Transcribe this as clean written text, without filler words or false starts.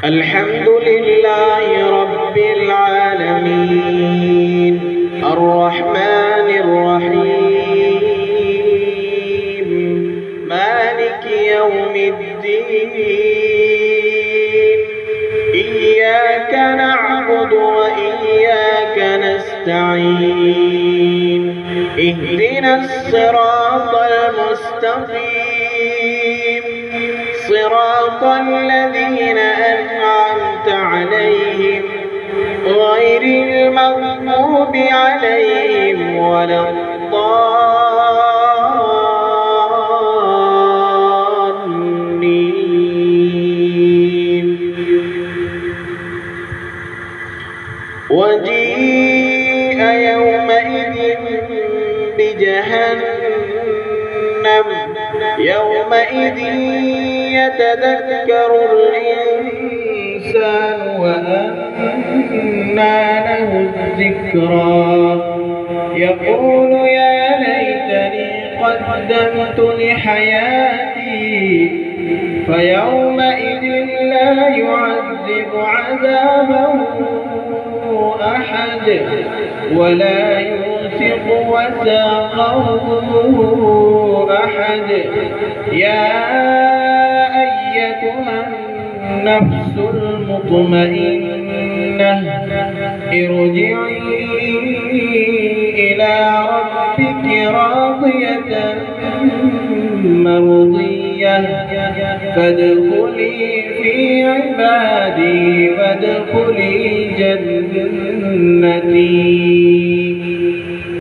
الحمد لله رب العالمين الرحمن الرحيم مالك يوم الدين إياك نعبد وإياك نستعين اهدنا الصراط المستقيم صراط الذين أنعمت عليهم غير المغضوب عليهم ولا الضالين. وجيء يومئذ بجهنم يومئذ يتذكر الإنسان وأنى له الذكرى يقول يا ليتني قدمت لحياتي فيومئذ لا يعذب عذابه أحد ولا يوثق وثاقه أحد. يا أيتها النفس المطمئنة ارجعي إلى ربك راضية مرضية فادخلي في عبادي وادخلي جنتي.